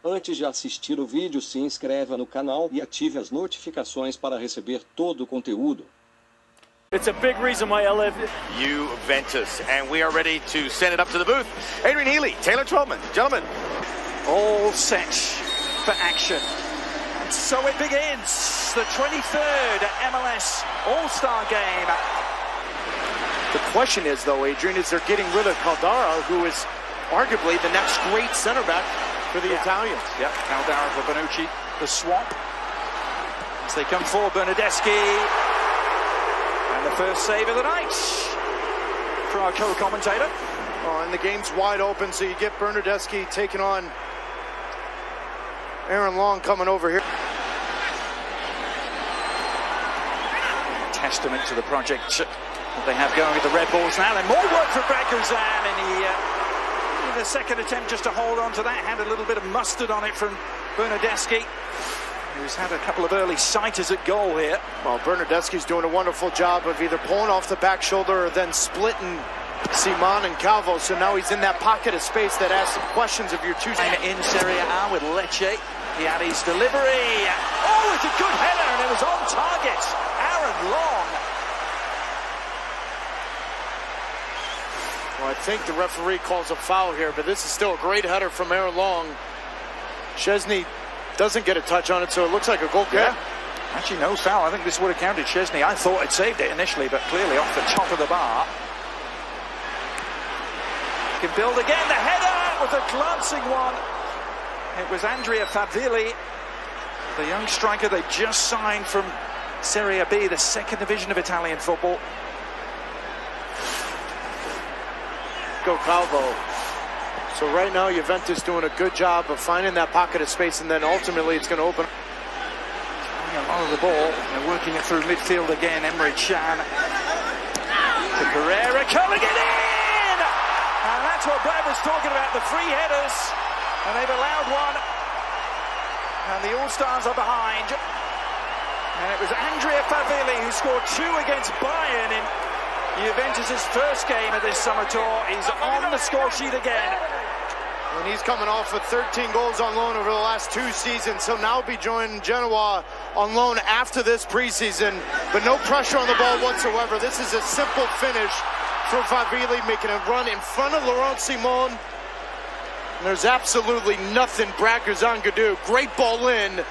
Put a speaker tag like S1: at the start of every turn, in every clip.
S1: Antes de assistir o vídeo, se inscreva no canal e ative as notificações para receber todo o conteúdo.
S2: It's a big reason why I love
S3: Juventus, and we are ready to send it up to the booth. Adrian Healy, Taylor Twellman, gentlemen.
S2: all set for action. And so it begins, the 23rd MLS All-Star Game.
S4: The question is, though, Adrian, is they're getting rid of Caldara, who is arguably the next great center back for the Italians.
S2: Yep, Caldara for Bonucci, the swap. As they come forward, Bernardeschi. And the first save of the night for our co-commentator.
S4: Oh, and the game's wide open, so you get Bernardeschi taking on Aaron Long coming over here.
S2: Testament to the project that they have going with the Red Bulls now. And more work for Brad Guzan, and he, the second attempt just to hold on to that, had a little bit of mustard on it from Bernardeschi, who's had a couple of early sighters at goal here.
S4: Well, Bernardeschi's doing a wonderful job of either pulling off the back shoulder or then splitting Simon and Calvo, so now he's in that pocket of space that asks some questions of your two.
S2: In Serie A with Lecce, Piatti's delivery. Oh, it's a good header, and it was on target. Aaron Long.
S4: Well, I think the referee calls a foul here, but this is still a great header from Aaron Long. Szczesny doesn't get a touch on it, so it looks like a goal kick.
S2: Yeah. Actually, no foul. I think this would have counted Szczesny. I thought it saved it initially, but clearly off the top of the bar. Can build again. The header was a glancing one. It was Andrea Favilli, the young striker they just signed from Serie B, the second division of Italian football.
S4: Go Calvo. So right now Juventus doing a good job of finding that pocket of space, and then ultimately it's going to open
S2: a lot of the ball. They're working it through midfield again. Emre Can to Pereira, coming it in, and that's what Brad was talking about, the free headers, and they've allowed one, and the All-Stars are behind. And it was Andrea Favilli who scored 2 against Bayern in Juventus' first game of this summer tour. He's on the score sheet again.
S4: And he's coming off with 13 goals on loan over the last 2 seasons, so now be joining Genoa on loan after this preseason, but no pressure on the ball whatsoever. This is a simple finish for Favilli, making a run in front of Laurent Simon. And there's absolutely nothing Brad Guzan could do. Great ball in,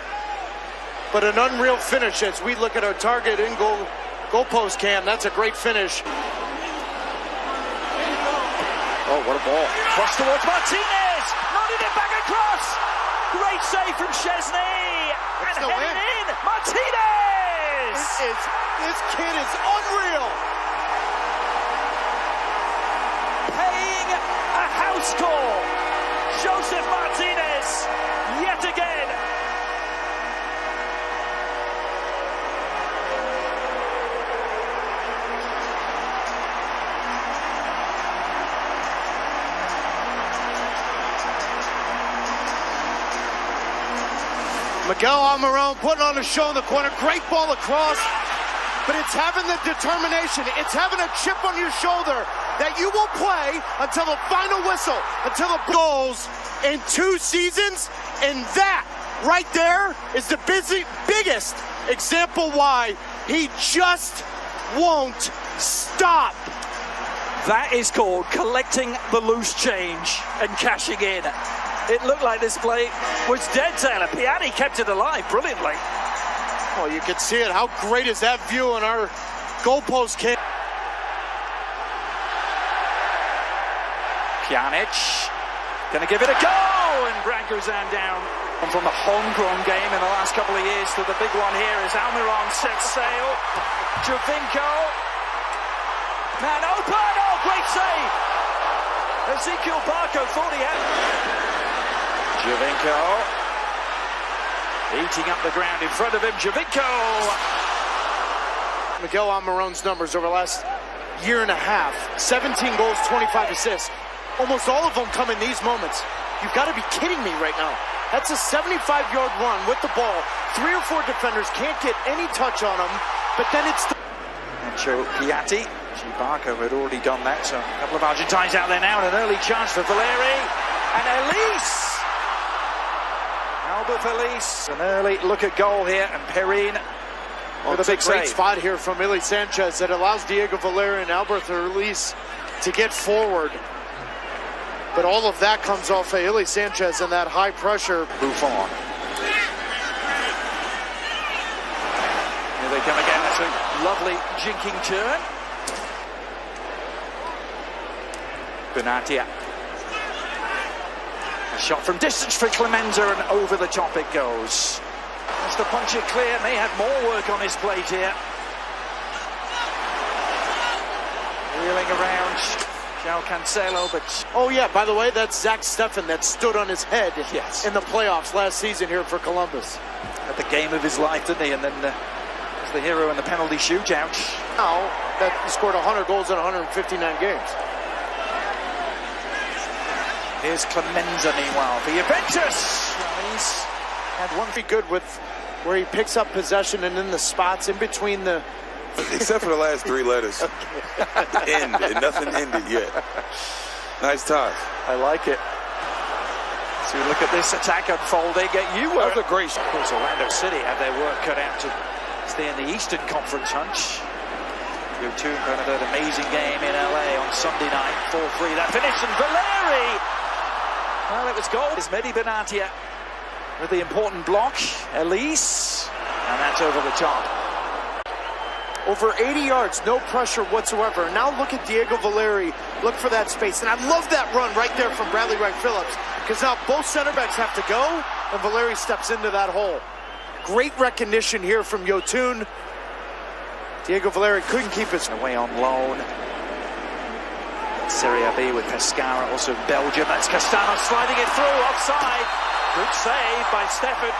S4: but an unreal finish as we look at our target in goal post cam. That's a great finish. Oh, what a ball.
S2: Cross towards Martinez. Nodding it back across. Great save from Szczesny. And headed in. Martinez.
S4: This kid is unreal.
S2: Paying a house call. Joseph Martinez, yet again.
S4: Miguel Almiron putting on a show in the corner. Great ball across, but it's having the determination. It's having a chip on your shoulder that you will play until the final whistle, until the goals in 2 seasons. And that right there is the biggest example why he just won't stop.
S2: That is called collecting the loose change and cashing in. It looked like this play was dead, Taylor. Piatti kept it alive brilliantly.
S4: Well, you can see it. How great is that view on our goalpost cam?
S2: Pjanic going to give it a go, and Brad Guzan down. And from the homegrown game in the last couple of years to the big one here as Almiron sets sail. Jovinko. Man open. Oh, great save. Ezekiel Barco thought he had. Jovinko. Eating up the ground in front of him. Jovinko.
S4: Miguel Almiron's numbers over the last year and a half. 17 goals, 25 assists. Almost all of them come in these moments. You've got to be kidding me right now. That's a 75-yard run with the ball. 3 or 4 defenders can't get any touch on him, but then it's
S2: Piatti. Barco had already done that, so a couple of Argentines out there now, and an early chance for Valeri. And Elise Alba Feliz. An early look at goal here, and Perrin with a big
S4: great
S2: save.
S4: spot here from Ili Sanchez that allows Diego Valeri and Alba Feliz to get forward. But all of that comes off of Ili Sanchez and that high pressure.
S2: Buffon. Here they come again. That's a lovely jinking turn. Benatia. A shot from distance for Clemenza, and over the top it goes. Has to punch it clear. May have more work on his plate here. Wheeling around João Cancelo, but...
S4: Oh yeah, by the way, that's Zach Steffen that stood on his head in the playoffs last season here for Columbus.
S2: At the game of his life, didn't he? And then was the hero in the penalty shootout.
S4: Now that he scored 100 goals in 159 games.
S2: Here's Clemenza, meanwhile, for Juventus. Well, he's had one
S4: be good with where he picks up possession and in the spots in between the...
S5: Except for the last three letters. End, and nothing ended yet. Nice toss.
S2: I like it. So we look at this attack unfolding. You were...
S5: That was a great shot.
S2: Of course, Orlando City have their work cut out to stay in the Eastern Conference hunt. Yotun kind of an amazing game in LA on Sunday night. 4-3, that finish, and Valeri! Well, it was goal. It's Mehdi Benatia with the important block. Elise, and that's over the top.
S4: Over 80 yards, no pressure whatsoever. And now look at Diego Valeri. Look for that space. And I love that run right there from Bradley Wright Phillips, because now both center backs have to go, and Valeri steps into that hole. Great recognition here from Yotun. Diego Valeri couldn't keep his...
S2: Away on loan. Serie B with Pescara, also Belgium. That's Castano sliding it through, offside. Good save by Steffen.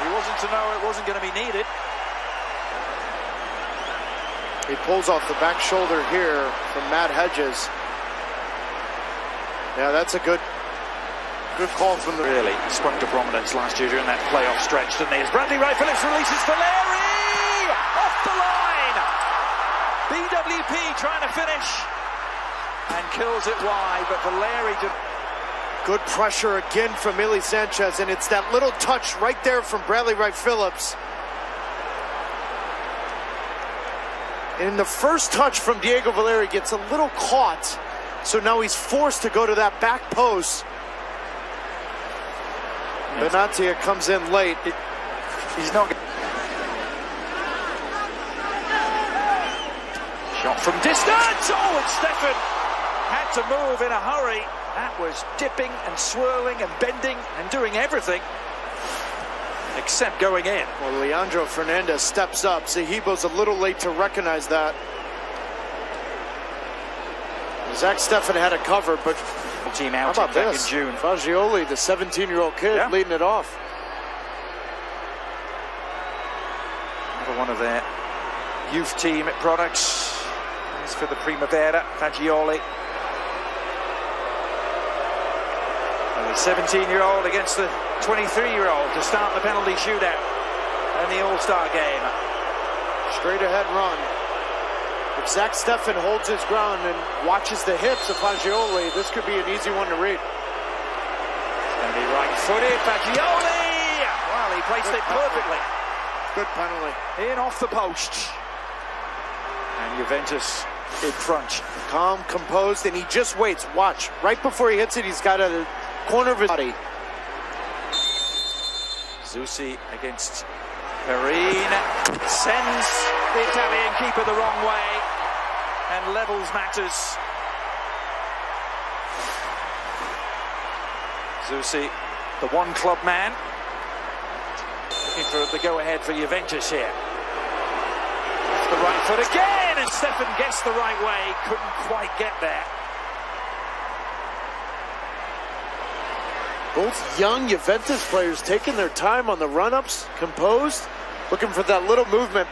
S2: He wasn't to know it wasn't going to be needed.
S4: He pulls off the back shoulder here from Matt Hedges. Yeah, that's a good call from the...
S2: Really sprung to prominence last year during that playoff stretch, didn't he? As Bradley Wright Phillips releases Valeri off the line. BWP trying to finish and kills it wide, but Valeri just...
S4: Good pressure again from Ili Sanchez, and it's that little touch right there from Bradley Wright Phillips. And the first touch from Diego Valeri gets a little caught, so now he's forced to go to that back post. Benatia comes in late.
S2: He's not... Shot from distance! Oh, and Steffen had to move in a hurry. That was dipping and swirling and bending and doing everything except going in.
S4: Well, Leandro Fernandez steps up. Zahibo's a little late to recognize that. Zach Steffen had it covered, but
S2: team out
S4: how about
S2: back
S4: this?
S2: In June.
S4: Fagioli, the 17-year-old kid, leading it off.
S2: Another one of their youth team products. As for the Primavera, Fagioli. The 17-year-old against the 23-year-old to start the penalty shootout and the All-Star game.
S4: Straight ahead run. If Zach Steffen holds his ground and watches the hips of Fagioli, this could be an easy one to read.
S2: It's going to be right-footed. Fagioli! Well, he placed it perfectly.
S4: Good penalty.
S2: In off the post. And Juventus in front.
S4: Calm, composed, and he just waits. Watch. Right before he hits it, he's got a corner of his body.
S2: Zusi against Perrin. Sends the Italian keeper the wrong way and levels matters. Zusi, the one-club man, looking for the go-ahead for Juventus here. Off the right foot again, and Steffen gets the right way, couldn't quite get there.
S4: Both young Juventus players taking their time on the run-ups, composed, looking for that little movement.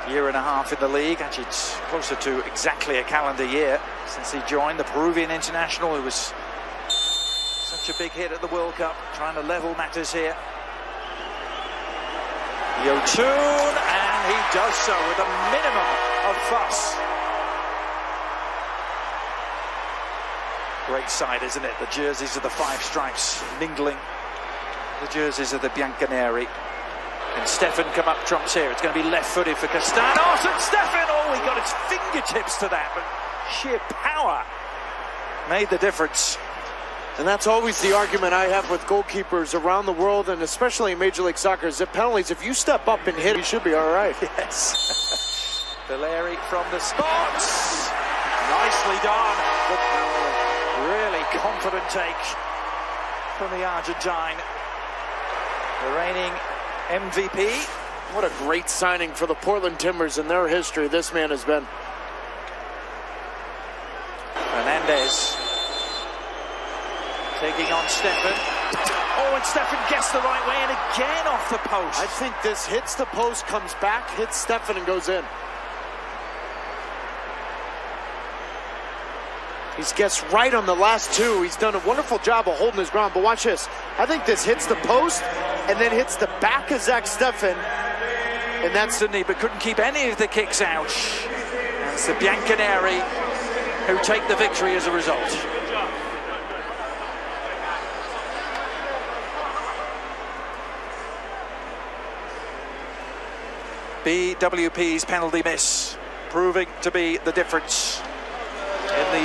S2: Year and a half in the league, actually it's closer to exactly a calendar year since he joined. The Peruvian international, who was such a big hit at the World Cup, trying to level matters here. Yotun, and he does so with a minimum of fuss. Great sight, isn't it? The jerseys of the five stripes mingling The jerseys of the Bianconeri. And Stefan come up trumps here. It's going to be left-footed for Castanos, and Stefan, oh, he got his fingertips to that, but sheer power made the difference.
S4: And that's always the argument I have with goalkeepers around the world, and especially in Major League Soccer, is that penalties, if you step up and hit, you should be all right.
S2: Yes. Valeri from the spot. Nicely done. Really confident take from the Argentine. The reigning MVP.
S4: What a great signing for the Portland Timbers in their history this man has been.
S2: Hernandez taking on Stefan. Oh, and Stefan guessed the right way, and again off the post.
S4: I think this hits the post, comes back, hits Stefan, and goes in. He's guessed right on the last two. He's done a wonderful job of holding his ground, but watch this. I think this hits the post and then hits the back of Zach Stefan.
S2: And that's the knee, but couldn't keep any of the kicks out. And it's the Bianconeri who take the victory as a result. BWP's penalty miss proving to be the difference in the